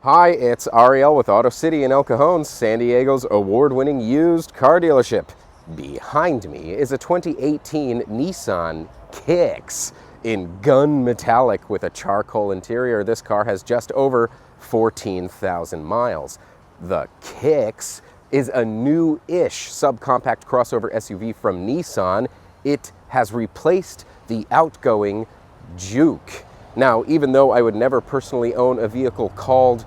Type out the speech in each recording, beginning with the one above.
Hi, it's Ariel with Auto City in El Cajon, San Diego's award-winning used car dealership. Behind me is a 2018 Nissan Kicks in gun metallic with a charcoal interior. This car has just over 14,000 miles. The Kicks is a new-ish subcompact crossover SUV from Nissan. It has replaced the outgoing Juke. Now, even though I would never personally own a vehicle called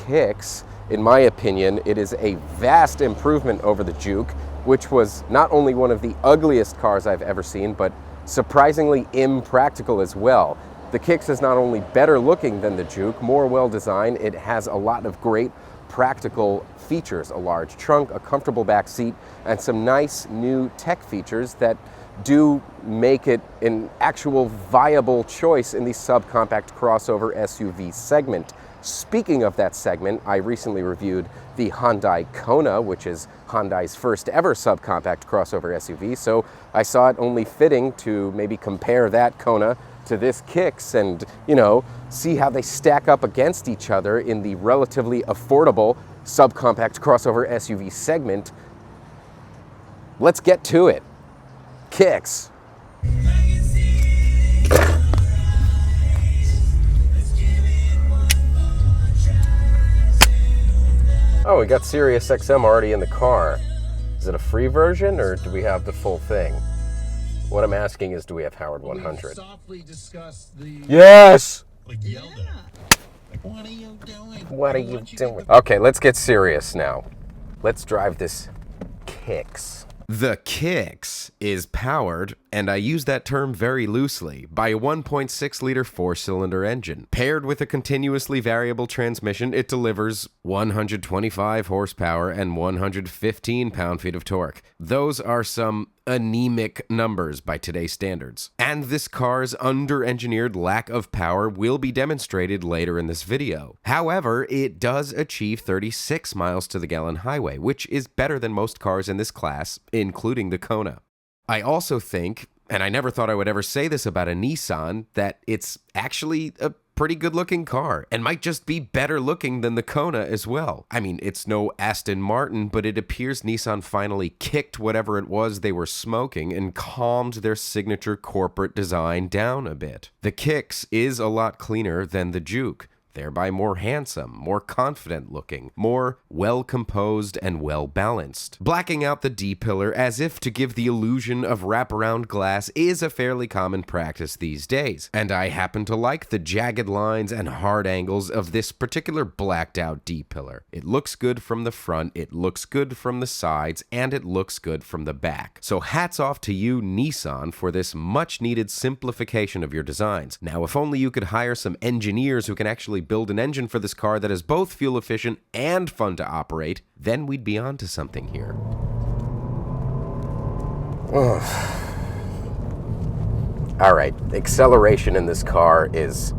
Kicks, in my opinion, it is a vast improvement over the Juke, which was not only one of the ugliest cars I've ever seen, but surprisingly impractical as well. The Kicks is not only better looking than the Juke, more well designed, it has a lot of great practical features, a large trunk, a comfortable back seat, and some nice new tech features that do make it an actual viable choice in the subcompact crossover SUV segment. Speaking of that segment, I recently reviewed the Hyundai Kona, which is Hyundai's first ever subcompact crossover SUV, so I saw it only fitting to maybe compare that Kona to this Kicks and, see how they stack up against each other in the relatively affordable subcompact crossover SUV segment. Let's get to it. Kicks. Oh, we got Sirius XM already in the car. Is it a free version or do we have the full thing? What I'm asking is, do we have Howard 100? Yes! Like yelled at. Like, what are you doing? What are you doing? Okay, let's get serious now. Let's drive this Kicks. The Kicks is powered, and I use that term very loosely, by a 1.6-liter four-cylinder engine. Paired with a continuously variable transmission, it delivers 125 horsepower and 115 pound-feet of torque. Those are some anemic numbers by today's standards. And this car's under-engineered lack of power will be demonstrated later in this video. However, it does achieve 36 miles to the gallon highway, which is better than most cars in this class, including the Kona. I also think, and I never thought I would ever say this about a Nissan, that it's actually a pretty good looking car and might just be better looking than the Kona as well. I mean, it's no Aston Martin, but it appears Nissan finally kicked whatever it was they were smoking and calmed their signature corporate design down a bit. The Kicks is a lot cleaner than the Juke, thereby more handsome, more confident looking, more well-composed and well-balanced. Blacking out the D-pillar as if to give the illusion of wraparound glass is a fairly common practice these days, and I happen to like the jagged lines and hard angles of this particular blacked out D-pillar. It looks good from the front, it looks good from the sides, and it looks good from the back. So hats off to you, Nissan, for this much-needed simplification of your designs. Now, if only you could hire some engineers who can actually build an engine for this car that is both fuel efficient and fun to operate, then we'd be on to something here. Alright, acceleration in this car is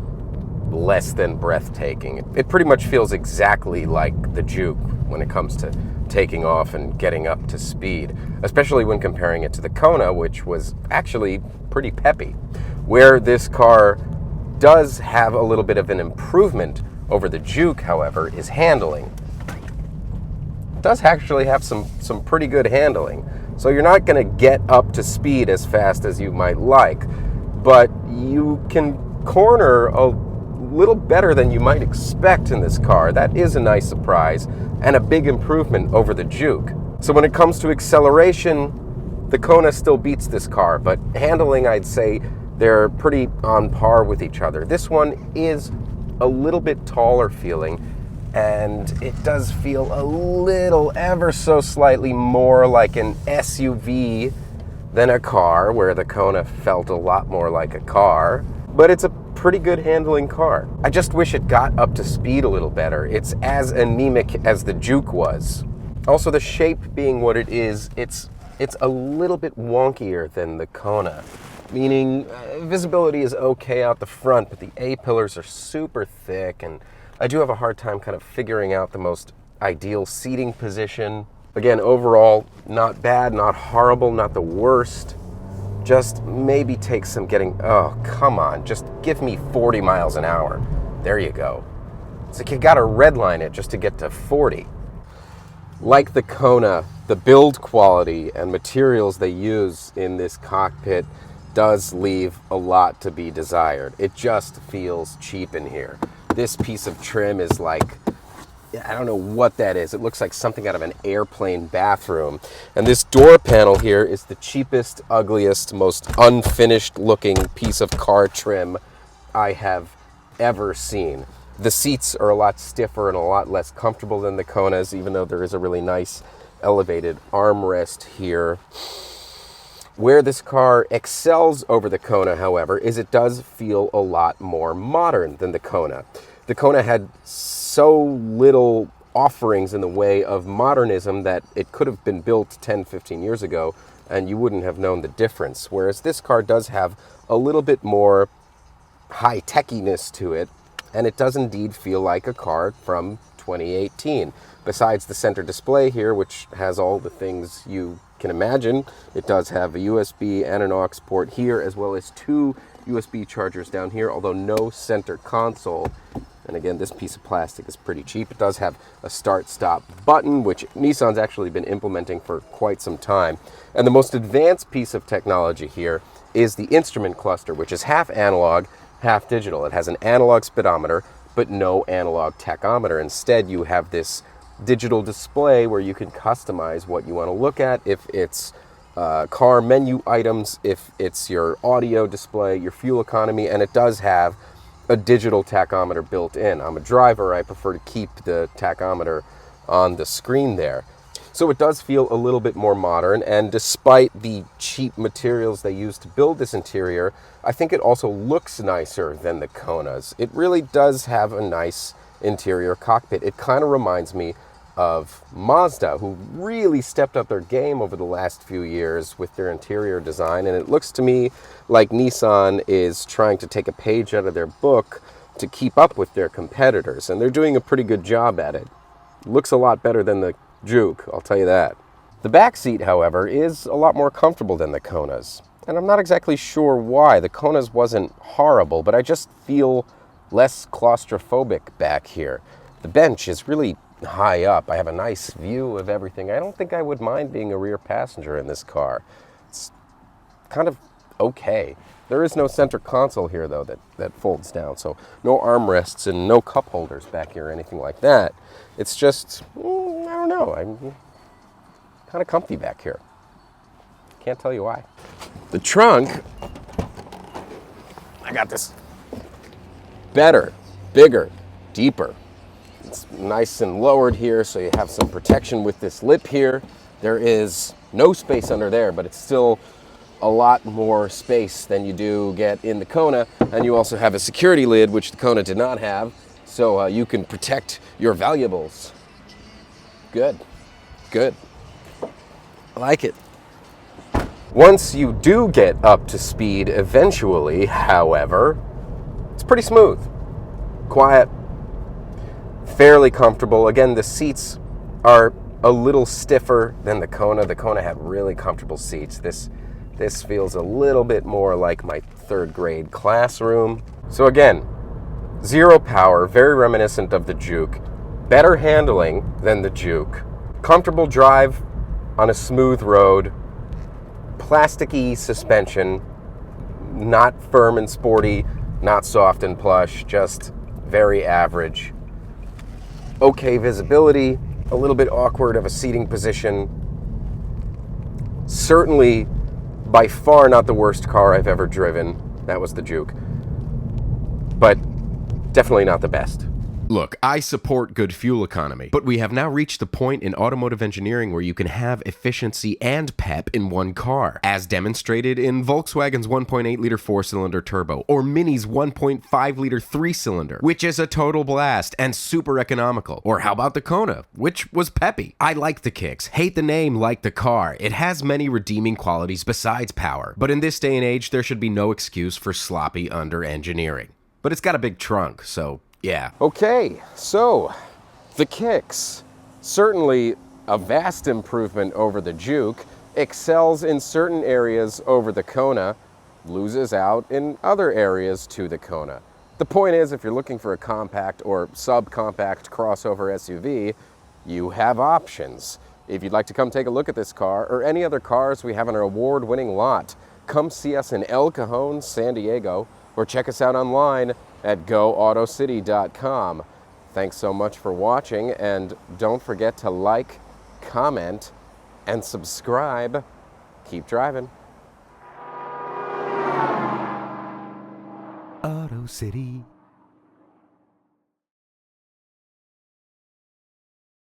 less than breathtaking. It pretty much feels exactly like the Juke when it comes to taking off and getting up to speed, especially when comparing it to the Kona, which was actually pretty peppy. Where this car does have a little bit of an improvement over the Juke, however, is handling. It does actually have some pretty good handling. So you're not going to get up to speed as fast as you might like, but you can corner a little better than you might expect in this car. That is a nice surprise and a big improvement over the Juke. So when it comes to acceleration, the Kona still beats this car, but handling, I'd say, they're pretty on par with each other. This one is a little bit taller feeling, and it does feel a little, ever so slightly more like an SUV than a car, where the Kona felt a lot more like a car. But it's a pretty good handling car. I just wish it got up to speed a little better. It's as anemic as the Juke was. Also, the shape being what it is, it's a little bit wonkier than the Kona. Meaning visibility is okay out the front, but the A-pillars are super thick, and I do have a hard time kind of figuring out the most ideal seating position. Again, overall, not bad, not horrible, not the worst. Just maybe take some getting, oh, come on, just give me 40 miles an hour. There you go. It's like you gotta redline it just to get to 40. Like the Kona, the build quality and materials they use in this cockpit does leave a lot to be desired. It just feels cheap in here. This piece of trim is like, I don't know what that is. It looks like something out of an airplane bathroom. And this door panel here is the cheapest, ugliest, most unfinished looking piece of car trim I have ever seen. The seats are a lot stiffer and a lot less comfortable than the Konas, even though there is a really nice elevated armrest here. Where this car excels over the Kona, however, is it does feel a lot more modern than the Kona. The Kona had so little offerings in the way of modernism that it could have been built 10, 15 years ago and you wouldn't have known the difference. Whereas this car does have a little bit more high-techiness to it, and it does indeed feel like a car from 2018. Besides the center display here, which has all the things you can imagine, it does have a USB and an aux port here, as well as 2 USB chargers down here, although no center console. And again, this piece of plastic is pretty cheap. It does have a start-stop button, which Nissan's actually been implementing for quite some time. And the most advanced piece of technology here is the instrument cluster, which is half analog, half digital. It has an analog speedometer, but no analog tachometer. Instead, you have this digital display where you can customize what you want to look at, if it's car menu items, if it's your audio display, your fuel economy, and it does have a digital tachometer built in. I'm a driver, I prefer to keep the tachometer on the screen there. So it does feel a little bit more modern, and despite the cheap materials they use to build this interior, I think it also looks nicer than the Konas. It really does have a nice interior cockpit. It kind of reminds me of Mazda, who really stepped up their game over the last few years with their interior design, and it looks to me like Nissan is trying to take a page out of their book to keep up with their competitors, and they're doing a pretty good job at it. Looks a lot better than the Juke, I'll tell you that. The back seat, however, is a lot more comfortable than the Konas, and I'm not exactly sure why. The Konas wasn't horrible, but I just feel less claustrophobic back here. The bench is really high up. I have a nice view of everything. I don't think I would mind being a rear passenger in this car. It's kind of okay. There is no center console here, though, that folds down, so no armrests and no cup holders back here or anything like that. It's just, I don't know, I'm kind of comfy back here. Can't tell you why. The trunk, I got this better, bigger, deeper. It's nice and lowered here, so you have some protection with this lip here. There is no space under there, but it's still a lot more space than you do get in the Kona. And you also have a security lid, which the Kona did not have, so you can protect your valuables. Good, good. I like it. Once you do get up to speed eventually, however, it's pretty smooth, quiet, fairly comfortable. Again, the seats are a little stiffer than the Kona. The Kona had really comfortable seats. This feels a little bit more like my 3rd grade classroom. So again, zero power, very reminiscent of the Juke, better handling than the Juke, comfortable drive on a smooth road, plasticky suspension, not firm and sporty, not soft and plush, just very average. Okay visibility, a little bit awkward of a seating position. Certainly, by far not the worst car I've ever driven. That was the Juke. But definitely not the best. Look, I support good fuel economy, but we have now reached the point in automotive engineering where you can have efficiency and pep in one car, as demonstrated in Volkswagen's 1.8-liter 4-cylinder turbo, or Mini's 1.5-liter 3-cylinder, which is a total blast and super economical. Or how about the Kona, which was peppy? I like the kicks, hate the name, like the car. It has many redeeming qualities besides power, but in this day and age, there should be no excuse for sloppy under-engineering. But it's got a big trunk, so yeah. Okay, so the kicks, certainly a vast improvement over the Juke, excels in certain areas over the Kona, loses out in other areas to the Kona. The point is, if you're looking for a compact or subcompact crossover SUV, you have options. If you'd like to come take a look at this car or any other cars we have in our award-winning lot, come see us in El Cajon, San Diego, or check us out online at goautocity.com. Thanks so much for watching, and don't forget to like, comment, and subscribe. Keep driving. Auto City.